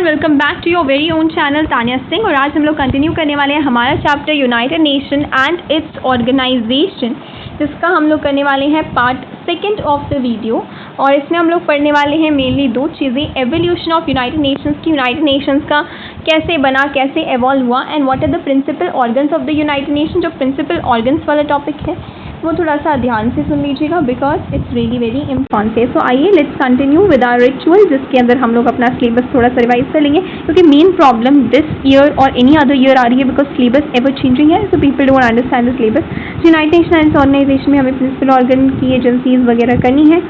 Welcome back to your very own channel Tania Singh. और आज हम लोग कंटिन्यू करने वाले हैं हमारा chapter united nation and its organisation, जिसका हम लोग करने वाले हैं part second of the video. और इसमें हम लोग पढ़ने वाले हैं मेनली दो चीज़ें, एवोल्यूशन ऑफ यूनाइटेड नेशंस की यूनाइटेड नेशंस का कैसे बना, कैसे एवॉल्व हुआ, and what are the principal organs of the United Nation. जो प्रिंसिपल ऑर्गन्स वाला टॉपिक है वो थोड़ा सा ध्यान से सुन लीजिएगा because it's really very important. So आइए let's continue with our ritual, जिसके अंदर हम लोग अपना सिलेबस थोड़ा सा रिवाइज कर लेंगे, क्योंकि मेन प्रॉब्लम दिस ईयर और एनी अदर ईयर आ रही है बिकॉज सिलेबस एवर चेंजिंग है, so people don't understand the syllabus. United nations organisation में हमें प्रिंसिपल ऑर्गन की एजेंसीज वगैरह करनी है,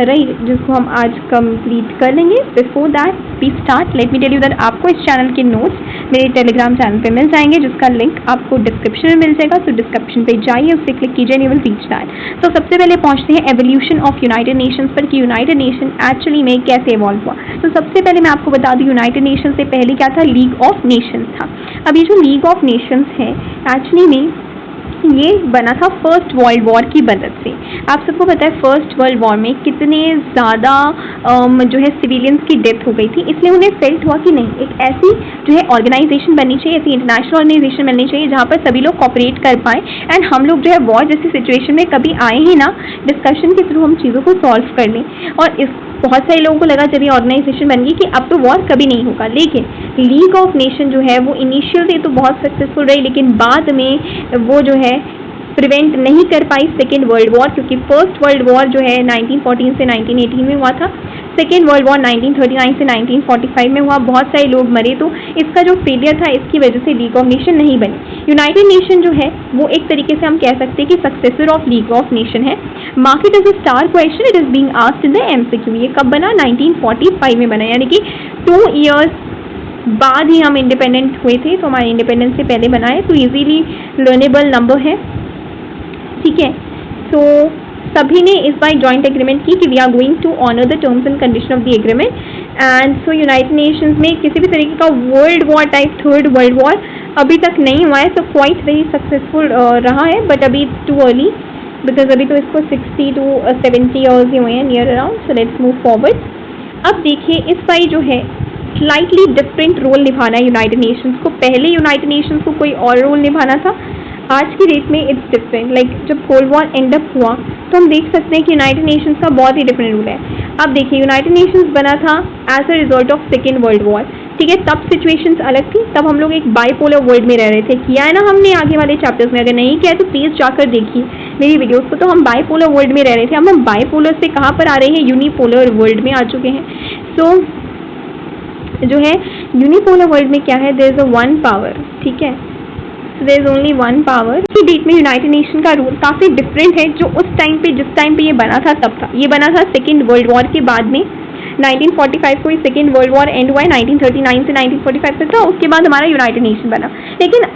राइट, जिसको हम आज कंप्लीट कर लेंगे। Before that we start, let me tell you that आपको इस चैनल के नोट्स मेरे टेलीग्राम चैनल पे मिल जाएंगे, जिसका लिंक आपको डिस्क्रिप्शन में मिल जाएगा। तो डिस्क्रिप्शन पे जाइए, उससे क्लिक कीजिए, यू विल रीच दैट। तो सबसे पहले पहुंचते हैं एवोल्यूशन ऑफ यूनाइटेड नेशंस पर कि यूनाइटेड नेशन एक्चुअली में कैसे इवॉल्व हुआ। तो सबसे पहले मैं आपको बता दूं, यूनाइटेड नेशन से पहले क्या था, लीग ऑफ नेशंस था। अब ये जो लीग ऑफ नेशंस है एक्चुअली में ये बना था फर्स्ट वर्ल्ड वॉर की मदद से। आप सबको पता है फर्स्ट वर्ल्ड वॉर में कितने ज़्यादा जो है सिविलियंस की डेथ हो गई थी, इसलिए उन्हें फेल्ट हुआ कि नहीं, एक ऐसी जो है ऑर्गेनाइजेशन बननी चाहिए, ऐसी इंटरनेशनल ऑर्गेनाइजेशन बननी चाहिए जहाँ पर सभी लोग कॉपरेट कर पाएँ एंड हम लोग जो है वॉर जैसी सिचुएशन में कभी आए ही ना, डिस्कशन के थ्रू हम चीज़ों को सॉल्व कर लें। और इस बहुत सारे लोगों को लगा जब ये ऑर्गेनाइजेशन बन गई कि अब तो वॉर कभी नहीं होगा, लेकिन लीग ऑफ नेशन जो है वो इनिशियल से तो बहुत सक्सेसफुल रही, लेकिन बाद में वो जो है प्रिवेंट नहीं कर पाई सेकेंड वर्ल्ड वॉर, क्योंकि फर्स्ट वर्ल्ड वॉर जो है 1914 से 1918 में हुआ था, सेकेंड वर्ल्ड वॉर 1939 से 1945 में हुआ, बहुत सारे लोग मरे। तो इसका जो फेलियर था इसकी वजह से लीग ऑफ नेशन नहीं बनी। यूनाइटेड नेशन जो है वो एक तरीके से हम कह सकते हैं कि successor of league of nation है। Mark it as a star question, it is being asked in the MCQ. ये कब बना, 1945 में बना, यानी कि 2 years बाद ही हम इंडिपेंडेंट हुए थे, तो हमारे इंडिपेंडेंस से पहले बना है, तो इजीली लर्नेबल नंबर है, ठीक है। सो सभी ने इस बार जॉइंट एग्रीमेंट की कि we are going to honour the terms and condition of the agreement. And so united nations में किसी भी तरीके का world war type third world war अभी तक नहीं हुआ है, सो क्वाइट वेरी सक्सेसफुल रहा है, बट अभी टू अर्ली बिकॉज अभी तो इसको 60 to 70 ईयर्स ही हुए हैं near around. So let's move forward. अब देखिए इस बार जो है स्लाइटली डिफरेंट रोल निभाना है यूनाइटेड नेशंस को। पहले यूनाइटेड नेशंस को कोई और रोल निभाना था, आज की डेट में इट्स डिफरेंट। लाइक जब कोल्ड वॉर एंड अप हुआ तो हम देख सकते हैं कि यूनाइटेड नेशंस का बहुत ही डिफरेंट रूल है। अब देखिए यूनाइटेड नेशंस बना था as a result of second world war, ठीक है। तब सिचुएशंस अलग थी, तब हम लोग एक बाईपोलर वर्ल्ड में रह रहे थे। किया है ना हमने आगे वाले चैप्टर्स में, अगर नहीं किया है तो प्लीज़ जाकर देखिए मेरी वीडियोस को। तो हम बाईपोलर वर्ल्ड में रह रहे थे, अब हम बाईपोलर से कहाँ पर आ रहे हैं, यूनिपोलर वर्ल्ड में आ चुके हैं। सो जो है यूनिपोलर वर्ल्ड में क्या है, there is a one power, ठीक है, there is only one power. की डेट में यूनाइटेड नेशन का रूल काफ़ी डिफरेंट है जो उस टाइम पे जिस टाइम पे ये बना था तब था। ये बना था सेकेंड वर्ल्ड वॉर के बाद में, 1945 को सेकेंड वर्ल्ड वॉर एंड हुआ है, 1939 से 1945 तक था, उसके बाद हमारा यूनाइटेड नेशन बना। लेकिन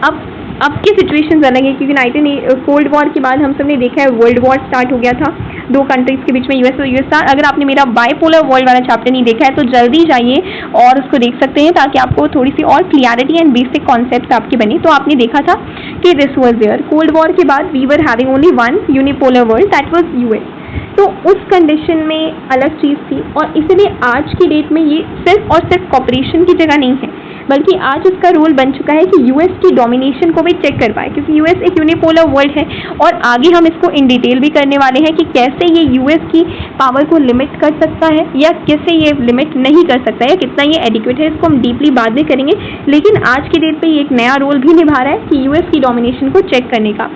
अब की सिचुएशंस अलग है, क्योंकि कोल्ड वॉर के बाद हम सब ने देखा है वर्ल्ड वॉर स्टार्ट हो गया था दो कंट्रीज के बीच में, यूएस और यूएसआर। अगर आपने मेरा बाईपोलर वर्ल्ड वाला चैप्टर नहीं देखा है तो जल्दी जाइए और उसको देख सकते हैं, ताकि आपको थोड़ी सी और क्लियरिटी एंड बेसिक कॉन्सेप्ट आपकी बनी। तो आपने देखा था कि this was there, cold war के बाद we were having only one unipolar world, that was US. तो उस कंडीशन में अलग चीज़ थी, और इसलिए आज की डेट में ये सिर्फ और सिर्फ कॉपरेशन की जगह नहीं है, बल्कि आज उसका रोल बन चुका है कि यूएस की डोमिनेशन को भी चेक कर पाए, क्योंकि यूएस एक यूनिपोलर वर्ल्ड है। और आगे हम इसको इन डिटेल भी करने वाले हैं कि कैसे ये यूएस की पावर को लिमिट कर सकता है या कैसे ये लिमिट नहीं कर सकता है, कितना ये एडिक्वेट है, इसको हम डीपली बाद में करेंगे। लेकिन आज की डेट पे ये एक नया रोल भी निभा रहा है कि यूएस की डोमिनेशन को चेक करने का।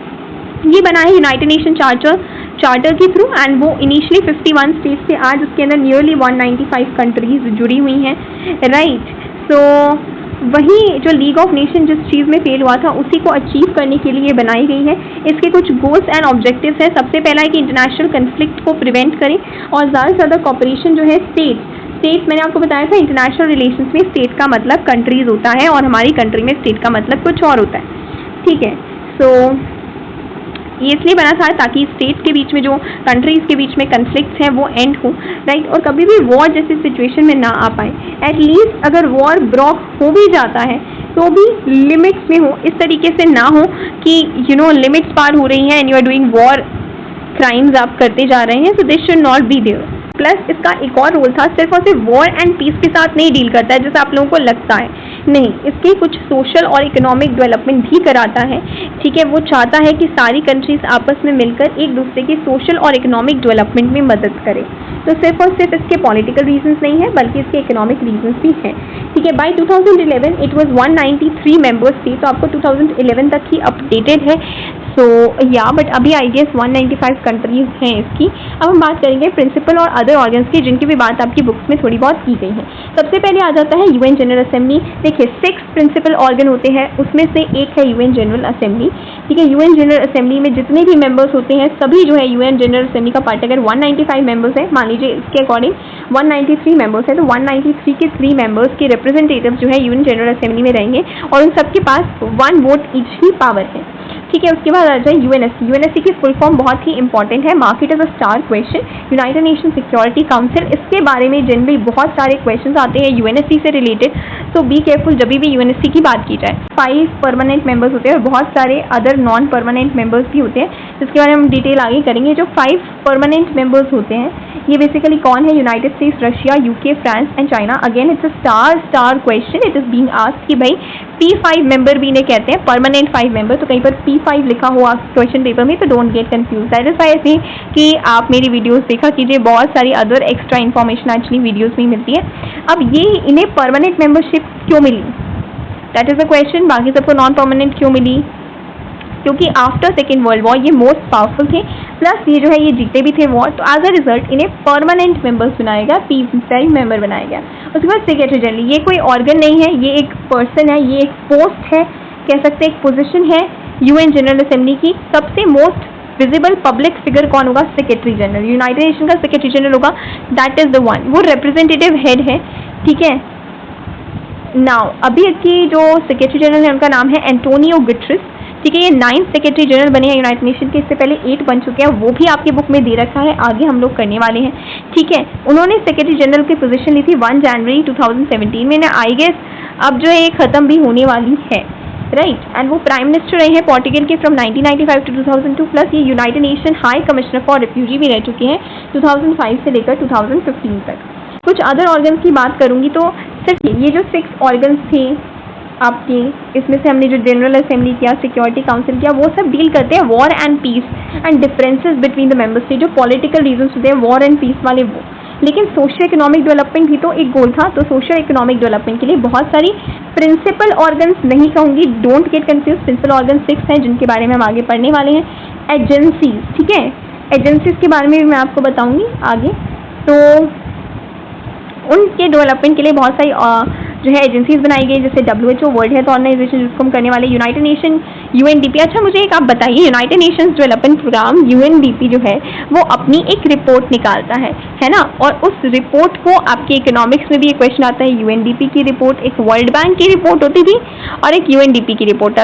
ये बना है यूनाइटेड नेशन चार्टर के थ्रू, एंड वो इनिशियली 51 स्टेट्स थे, आज उसके अंदर नियरली 195 कंट्रीज जुड़ी हुई हैं, राइट। सो वही जो लीग ऑफ नेशन जिस चीज़ में फेल हुआ था उसी को अचीव करने के लिए बनाई गई है। इसके कुछ गोल्स एंड ऑब्जेक्टिव्स हैं। सबसे पहला है कि इंटरनेशनल कन्फ्लिक्ट को प्रिवेंट करें और ज़्यादा से ज़्यादा कॉपरेशन जो है स्टेट मैंने आपको बताया था इंटरनेशनल रिलेशंस में स्टेट का मतलब कंट्रीज होता है, और हमारी कंट्री में स्टेट का मतलब कुछ और होता है, ठीक है। सो ये इसलिए बना था ताकि स्टेट के बीच में जो कंट्रीज के बीच में कन्फ्लिक्ट्स हैं वो एंड हो, राइट, और कभी भी वॉर जैसी सिचुएशन में ना आ पाए। एटलीस्ट अगर वॉर ब्रॉक हो भी जाता है तो भी लिमिट्स में हो, इस तरीके से ना हो कि लिमिट्स पार हो रही हैं and you are doing war crimes आप करते जा रहे हैं, so this should not be there, plus इसका एक और रोल था, सिर्फ और सिर्फ वॉर एंड पीस के साथ नहीं डील करता है जैसे आप लोगों को लगता है, नहीं, इसके कुछ सोशल और इकोनॉमिक डेवलपमेंट भी कराता है। ठीक है, वो चाहता है कि सारी कंट्रीज आपस में मिलकर एक दूसरे की सोशल और इकोनॉमिक डेवलपमेंट में मदद करें। तो सिर्फ और सिर्फ इसके पॉलिटिकल रीजंस नहीं है बल्कि इसके इकोनॉमिक रीजंस भी हैं। ठीक है, बाय 2011 इट वाज 193 मेंबर्स थी, तो आपको 2011 तक ही अपडेटेड है। सो या बट अभी आई गेस 195 कंट्रीज हैं इसकी। अब हम बात करेंगे प्रिंसिपल और अदर ऑर्गन्स की, जिनकी भी बात आपकी बुक्स में थोड़ी बहुत की गई है। सबसे पहले आ जाता है यूएन जनरल असेंबली। देखिए 6 प्रिंसिपल ऑर्गन होते हैं, उसमें से एक है यूएन जनरल असेंबली। ठीक है, यूएन जनरल असेंबली में जितने भी मेंबर्स होते हैं सभी जो है यूएन जनरल असेंबली का पार्ट। अगर 195 मेंबर्स है, मान लीजिए इसके अकॉर्डिंग 193 मेंबर्स है, तो 193 के 3 मेंबर्स के रिप्रेजेंटेटिव जो है यूएन जनरल असेंबली में रहेंगे और उन सबके पास 1 वोट ईच ही पावर है। ठीक है, उसके बाद आ जाए यूएनएससी। यूएनएससी की फुल फॉर्म बहुत ही इंपॉर्टेंट है, mark it as a star question, united nation security council. इसके बारे में जनरली बहुत सारे क्वेश्चंस आते हैं यूएनएससी से रिलेटेड, सो बी केयरफुल जब भी यूएनएससी की बात की जाए। 5 परमानेंट मेंबर्स होते हैं और बहुत सारे अदर नॉन परमानेंट मेंबर्स भी होते हैं, जिसके बारे में हम डिटेल आगे करेंगे। जो 5 परमानेंट मेंबर्स होते हैं ये बेसिकली कौन है? United states, Russia, UK, France and China. Again it's a star question, it is being asked कि भाई P5 मेंबर भी इन्हें कहते हैं, परमानेंट 5 मेंबर। तो कहीं पर P5 लिखा हुआ क्वेश्चन पेपर में, तो don't get confuse. That is why थी कि आप मेरी वीडियोस देखा कीजिए, बहुत सारी other extra information actually videos में मिलती है। अब ये इन्हें परमानेंट मेंबरशिप क्यों मिली? That is a question. बाकी सबको नॉन परमानेंट क्यों मिली? क्योंकि आफ्टर सेकेंड वर्ल्ड वॉर ये मोस्ट पावरफुल थे, प्लस ये जो है ये जीते भी थे वॉर, तो एज अ रिजल्ट इन्हें परमानेंट मेंबर्स बनाया गया, P5 मेंबर बनाया गया। उसके बाद सेक्रेटरी जनरल, ये कोई ऑर्गन नहीं है, ये एक पर्सन है, ये एक पोस्ट है, कह सकते हैं एक पोजीशन है यूएन जनरल असेंबली की। सबसे मोस्ट विजिबल पब्लिक फिगर कौन होगा? Secretary general. यूनाइटेड नेशन का सेक्रेटरी जनरल होगा, दैट इज द वन, वो रिप्रेजेंटेटिव हेड है। ठीक है, नाउ अभी की जो सेक्रेटरी जनरल है उनका नाम है एंटोनियो गुटेरेस। ठीक है, ये 9th सेक्रेटरी जनरल बने हैं यूनाइटेड नेशन के, इससे पहले 8 बन चुके हैं, वो भी आपकी बुक में दे रखा है, आगे हम लोग करने वाले हैं। ठीक है, उन्होंने सेक्रेटरी जनरल की पोजीशन ली थी 1 जनवरी 2017 में, आई गेस अब जो है ये खत्म भी होने वाली है, राइट। एंड वो प्राइम मिनिस्टर रहे हैं पोर्टुगल के फ्रॉम 1995 टू 2002, प्लस ये United Nation high commissioner for refugee भी रह चुके हैं 2005 से लेकर 2015 तक। कुछ अदर ऑर्गन्स की बात करूंगी तो सिर्फ ये जो 6 ऑर्गन्स थे आपके, इसमें से हमने जो जनरल असेंबली किया, सिक्योरिटी काउंसिल किया, वो सब डील करते हैं war and peace and differences between the member state. जो पॉलिटिकल रीजंस होते हैं वॉर एंड पीस वाले वो, लेकिन सोशल इकोनॉमिक डेवलपमेंट भी तो एक गोल था। तो सोशल इकोनॉमिक डेवलपमेंट के लिए बहुत सारी प्रिंसिपल ऑर्गन्स नहीं कहूँगी, don't get confuse, principal organ 6 हैं जिनके बारे में हम आगे पढ़ने वाले हैं। एजेंसीज, ठीक है, एजेंसीज के बारे में भी मैं आपको बताऊँगी आगे। तो उनके डेवलपमेंट के लिए बहुत सारी जो है एजेंसीज बनाई गई, जैसे WHO वर्ल्ड हेल्थ ऑर्गेनाइजेशन, जिसको हम करने वाले यूनाइटेड नेशन, UNDP। अच्छा मुझे एक आप बताइए, united nations development programme UNDP जो है वो अपनी एक रिपोर्ट निकालता है ना, और उस रिपोर्ट को आपके इकोनॉमिक्स में भी एक क्वेश्चन आता है। UNDP की रिपोर्ट एक वर्ल्ड बैंक की रिपोर्ट होती थी और एक UNDP की रिपोर्ट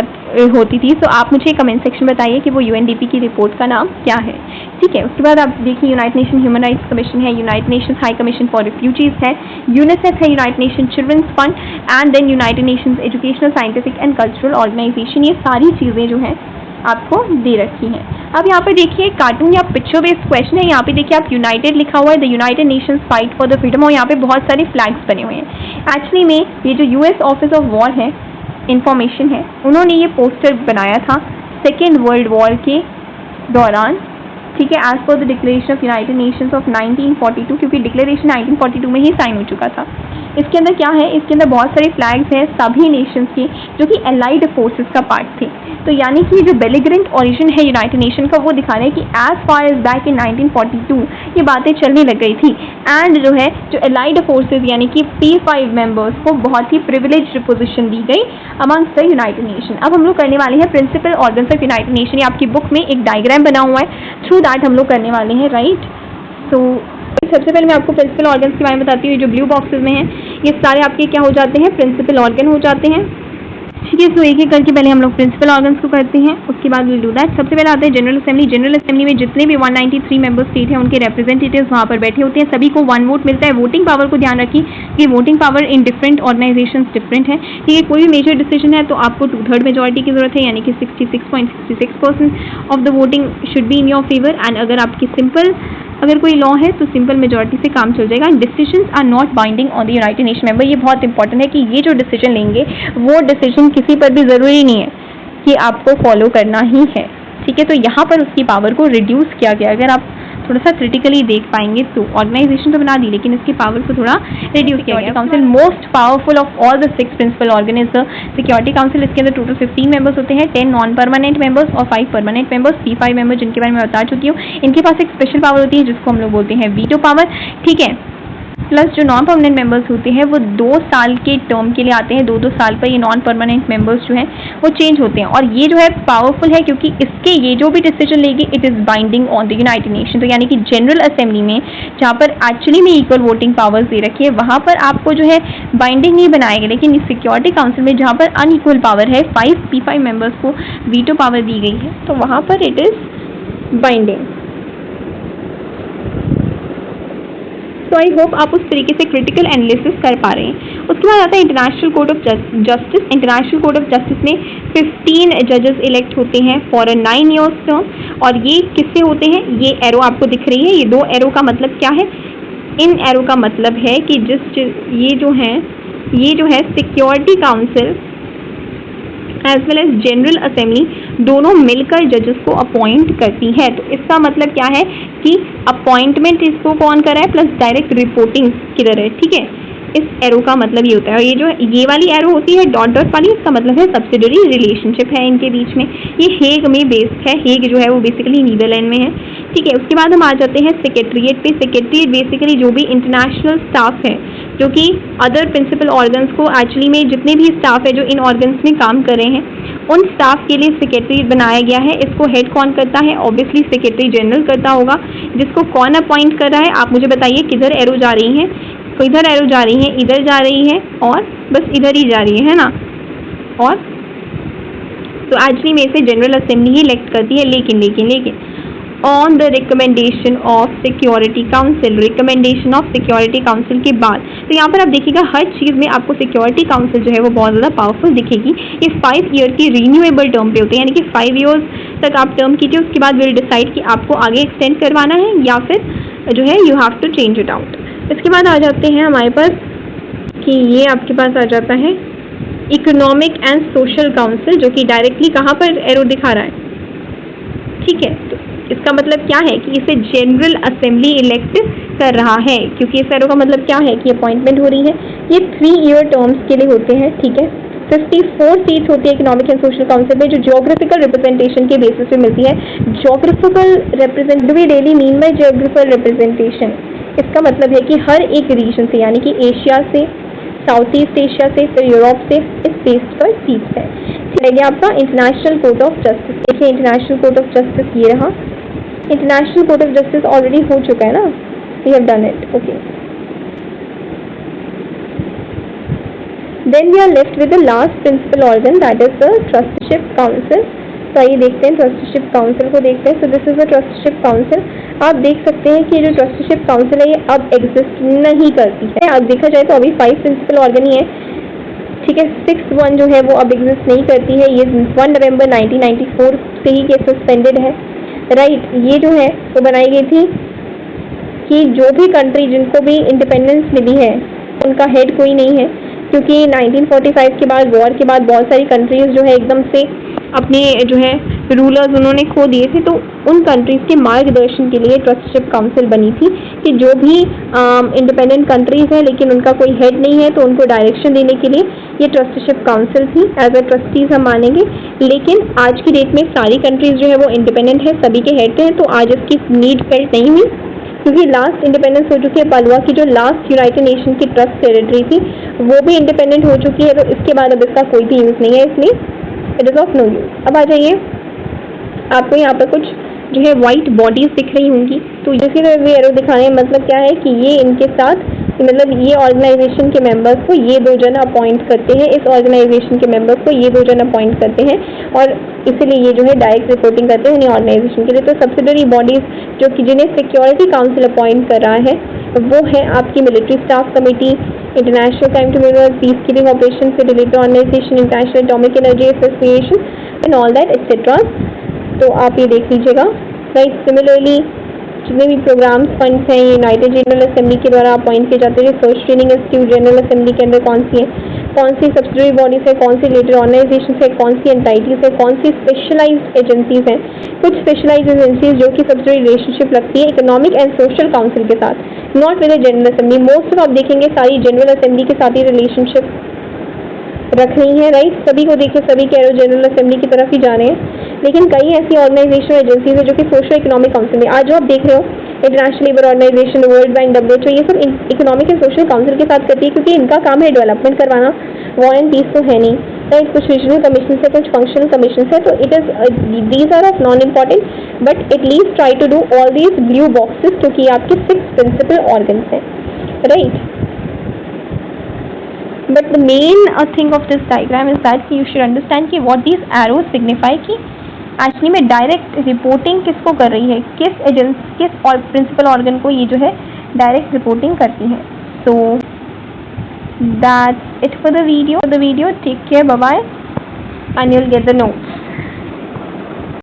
होती थी। तो आप मुझे कमेंट सेक्शन में बताइए कि वो UNDP की रिपोर्ट का नाम क्या है। ठीक है, उसके बाद आप देखिए United Nation human rights commission है, United Nation high commission for refugees है, यूनिसेफ है, United Nation children's fund and then United Nations educational, scientific and cultural organisation. ये सारी चीज़ें जो हैं आपको दे रखी हैं। अब यहाँ पर देखिए कार्टून या पिक्चर बेस्ड क्वेश्चन है। यहाँ पे देखिए आप यूनाइटेड लिखा हुआ है, the United Nations fight for the freedom, और यहाँ पे बहुत सारे फ्लैग्स बने हुए हैं। एक्चुअली में ये जो US ऑफिस ऑफ वॉर है, इंफॉर्मेशन है, उन्होंने ये पोस्टर बनाया था सेकेंड वर्ल्ड वॉर के दौरान। ठीक है, as per the declaration of United nations of 1942, क्योंकि डिक्लेरेशन 1942 में ही साइन हो चुका था। इसके अंदर क्या है? इसके अंदर बहुत सारे फ्लैग्स हैं सभी नेशंस के जो कि एलाइड फोर्सेस का पार्ट थे। तो यानी कि जो बेलिग्रेंट ओरिजिन है यूनाइटेड नेशन का, वो दिखा रहे हैं कि as far as back in 1942 ये बातें चलने लग गई थी। एंड जो है जो एलाइड फोर्सेस यानी कि P5 मेंबर्स को बहुत ही प्रिविलेज्ड पोजीशन दी गई अमंग्स द यूनाइटेड नेशन। अब हम लोग करने वाले हैं principal organs of united nation. ये आपकी बुक में एक डायग्राम बना हुआ है, थ्रू दैट हम लोग करने वाले हैं, राइट। सो सबसे पहले मैं आपको प्रिंसिपल ऑर्गन्स के बारे में बताती हूँ। जो ब्लू बॉक्सेस में हैं ये सारे आपके क्या हो जाते हैं? प्रिंसिपल ऑर्गन हो जाते हैं। ठीक है, तो एक एक करके पहले हम लोग प्रिंसिपल ऑर्गन्स को करते हैं, उसके बाद विल डू दैट। सबसे पहले आते हैं जनरल असेंबली। जनरल असेंबली में जितने भी 193 मेंबर स्टेट हैं उनके रिप्रेजेंटेटिव्स वहाँ पर बैठे होते हैं, सभी को 1 वोट मिलता है। वोटिंग पावर को ध्यान रखिए कि voting power in different organisations different है। ठीक है, कोई भी मेजर डिसीजन है तो आपको 2/3 मेजोरिटी की जरूरत है, यानी कि 66.66% of the voting should be in your favour. And अगर आपकी सिंपल अगर कोई लॉ है तो सिंपल मेजॉरिटी से काम चल जाएगा। Decisions are not binding on the United nation member. ये बहुत इंपॉर्टेंट है कि ये जो डिसीजन लेंगे वो डिसीजन किसी पर भी ज़रूरी नहीं है कि आपको फॉलो करना ही है, ठीक है। तो यहाँ पर उसकी पावर को रिड्यूस किया गया। अगर आप थोड़ा सा क्रिटिकली देख पाएंगे तो ऑर्गेनाइजेशन तो बना दी लेकिन इसकी पावर को थोड़ा रिड्यूस किया गया। Council most powerful of all the 6 principal organ is the security council. इसके अंदर टोटल 15 मेंबर्स होते हैं, 10 नॉन परमानेंट मेंबर्स और 5 परमानेंट मेंबर्स। P5 मेंबर जिनके बारे में बता चुकी हूँ। इनके पास एक स्पेशल पावर होती है जिसको हम लोग बोलते हैं वीटो पावर, ठीक है। प्लस जो नॉन परमानेंट मेंबर्स होते हैं वो 2 साल के टर्म के लिए आते हैं। 2-2 साल पर ये नॉन परमानेंट मेंबर्स जो हैं वो चेंज होते हैं। और ये जो है पावरफुल है क्योंकि इसके ये जो भी डिसीजन लेगी it is binding on the United nation. तो यानी कि जनरल असेंबली में जहाँ पर एक्चुअली में इक्वल वोटिंग पावर्स दे रखी है वहाँ पर आपको जो है बाइंडिंग नहीं बनाएगा, लेकिन इस सिक्योरिटी काउंसिल में जहाँ पर अनइक्वल पावर है, 5 P5 मेंबर्स को वीटो पावर दी गई है, तो वहाँ पर इट इज़ बाइंडिंग। तो आई होप आप उस तरीके से क्रिटिकल एनालिसिस कर पा रहे हैं। उसके बाद आता है international court of justice. International court of justice में 15 जजेस इलेक्ट होते हैं फॉर 9 ईयर्स टर्म। और ये किससे होते हैं? ये एरो आपको दिख रही है, ये 2 एरो का मतलब क्या है? इन एरो का मतलब है कि ये जो है security council as well as general assembly दोनों मिलकर जजेस को अपॉइंट करती है। तो इसका मतलब क्या है कि अपॉइंटमेंट इसको कौन कर रहा है प्लस डायरेक्ट रिपोर्टिंग किधर है, ठीक है। इस एरो का मतलब ये होता है। और ये वाली एरो होती है डॉट डॉट वाली, इसका मतलब है सब्सिडरी रिलेशनशिप है इनके बीच में। ये हेग में बेस्ड है। हेग जो है वो बेसिकली नीदरलैंड में है, ठीक है। उसके बाद हम आ जाते हैं सेक्रेटरीट पे। सेक्रेटरीट बेसिकली जो भी इंटरनेशनल स्टाफ है जो कि अदर प्रिंसिपल ऑर्गन्स को एक्चुअली में जितने भी स्टाफ है जो इन ऑर्गन्स में काम कर रहे हैं उन स्टाफ के लिए सेक्रेटरीट बनाया गया है। इसको हेड कौन करता है? ऑब्वियसली सेक्रेटरी जनरल करता होगा। जिसको कौन अपॉइंट कर रहा है आप मुझे बताइए। किधर एरो जा रही है? तो इधर एरो जा रही है, इधर जा रही है और बस इधर ही जा रही है ना। और तो एक्चुअली में इसे जनरल असेंबली ही इलेक्ट करती है। लेकिन on the recommendation of security council, recommendation of security council के बाद। तो यहाँ पर आप देखिएगा हर चीज़ में आपको सिक्योरिटी काउंसिल जो है वो बहुत ज़्यादा पावरफुल दिखेगी। ये 5 ईयर की रीन्यूएबल टर्म पे होते हैं, यानी कि 5 ईयर्स तक आप टर्म कीजिए, उसके बाद विल डिसाइड कि आपको आगे एक्सटेंड करवाना है या फिर जो है you have to change it out. इसके बाद आ जाते हैं हमारे पास कि ये आपके पास आ जाता है इकोनॉमिक एंड सोशल काउंसिल, जो कि डायरेक्टली कहाँ पर एरो दिखा रहा है, ठीक है। तो इसका मतलब क्या है कि इसे जनरल असेंबली इलेक्ट कर रहा है, क्योंकि इस एरो का मतलब क्या है कि अपॉइंटमेंट हो रही है। ये 3 ईयर टर्म्स के लिए होते हैं, ठीक है। 54 सीट्स होती है इकोनॉमिक एंड सोशल काउंसिल में, जो ज्योग्राफिकल रिप्रेजेंटेशन के बेसिस पे मिलती है। Geographical represent we daily mean by geographical representation, इसका मतलब है कि हर एक रीजन से, यानी कि एशिया से, साउथ ईस्ट एशिया से, फिर यूरोप से, इस बेस पर सीट्स है। चलिए आपका इंटरनेशनल कोर्ट ऑफ जस्टिस देखिए। इंटरनेशनल कोर्ट ऑफ जस्टिस ये रहा। International court of justice already हो चुका है ना, we have done it, okay. Then we are left with the last principal organ that is the trusteeship council. तो आइए देखते हैं ट्रस्टीशिप काउंसिल को देखते हैं। So this is the trusteeship council. आप देख सकते हैं कि जो ट्रस्टीशिप काउंसिल है ये अब एग्जिस्ट नहीं करती है। अब देखा जाए तो अभी 5 प्रिंसिपल ऑर्गन ही है, ठीक है। 6th वन जो है वो अब एग्जिस्ट नहीं करती है। ये 1 नवंबर 1994 से ही ये सस्पेंडेड है, राइट। ये जो है वो बनाई गई थी कि जो भी कंट्री जिनको भी इंडिपेंडेंस मिली है उनका हेड कोई नहीं है, क्योंकि 1945 के बाद वॉर के बाद बहुत सारी कंट्रीज जो है एकदम से अपने जो है रूलर्स उन्होंने खो दिए थे। तो उन कंट्रीज़ के मार्गदर्शन के लिए ट्रस्टीशिप काउंसिल बनी थी कि जो भी इंडिपेंडेंट कंट्रीज़ हैं लेकिन उनका कोई हेड नहीं है तो उनको डायरेक्शन देने के लिए ये ट्रस्टीशिप काउंसिल थी। एज अ ट्रस्टीज हम मानेंगे, लेकिन आज की डेट में सारी कंट्रीज़ जो है वो इंडिपेंडेंट है, सभी के हेड हैं। तो आज इसकी नीड फेल्ट नहीं हुई, क्योंकि लास्ट इंडिपेंडेंस हो चुकी है। पालवा की जो लास्ट यूनाइटेड नेशन की ट्रस्ट टेरिटरी थी वो भी इंडिपेंडेंट हो चुकी है। तो इसके बाद अब इसका कोई भी यूज़ नहीं है, इसलिए it is of no use. अब आ जाइए, आपको यहाँ पर कुछ जो है वाइट बॉडीज दिख रही होंगी। तो इसी तरह भी एरो दिखाने का मतलब क्या है कि ये इनके साथ, मतलब ये ऑर्गेनाइजेशन के मेंबर्स को ये 2 जन अपॉइंट करते हैं, इस ऑर्गेनाइजेशन के मेंबर्स को ये 2 जन अपॉइंट करते हैं, और इसीलिए ये जो है डायरेक्ट रिपोर्टिंग करते हैं उन्हीं ऑर्गेनाइजेशन के लिए। तो सब्सिडरी बॉडीज जो कि जिन्हें सिक्योरिटी काउंसिल अपॉइंट कर रहा है वो है आपकी military staff committee, international crime tribunal, peace keeping operation से related organisation, international atomic energy association and all that etcetera. तो आप ये देख लीजिएगा, राइट। सिमिलरली जितने भी प्रोग्राम्स फंड्स हैं यूनाइटेड जनरल असेंबली के द्वारा अपॉइंट किए जाते हैं। Research training institute general assembly के अंदर कौन सी है, कौन सी सब्सिडरी बॉडीज है, कौन सी रिलेटेड ऑर्गेनाइजेशन है, कौन सी एंटाइटीज है, कौन सी स्पेशलाइज्ड एजेंसीज हैं। कुछ स्पेशलाइज्ड एजेंसीज जो कि सब्सिडरी रिलेशनशिप रखती है इकोनॉमिक एंड सोशल काउंसिल के साथ, not with general assembly. Most of आप देखेंगे सारी जनरल असेंबली के साथ ही रिलेशनशिप रख रही है, राइट। सभी को देखिए, सभी कैरो जनरल असेंबली की तरफ ही जा रहे हैं, लेकिन कई ऐसी ऑर्गेनाइजेशन एजेंसीज है जो कि सोशल इकोनॉमिक काउंसिल में, आज जो आप देख रहे हो international labour organisation, world bank, WHO, ये सब इकोनॉमिक एंड सोशल काउंसिल के साथ करती है, क्योंकि इनका काम है डेवलपमेंट करवाना। वॉर एंड पीस तो है नहीं, राइट। कुछ रीजनल कमीशन है, कुछ फंक्शनल कमीशन है, तो it is these are of non important, but at least try to do all these blue boxes, क्योंकि आपके 6 प्रिंसिपल ऑर्गन्स हैं, right. But the main thing of this diagram is that you should understand कि what these arrows signify कि actually में direct reporting किसको कर रही है, किस और प्रिंसिपल ऑर्गन को ये जो है डायरेक्ट रिपोर्टिंग करती है। So that's it for the video. Take care, bye bye, and you will get the notes.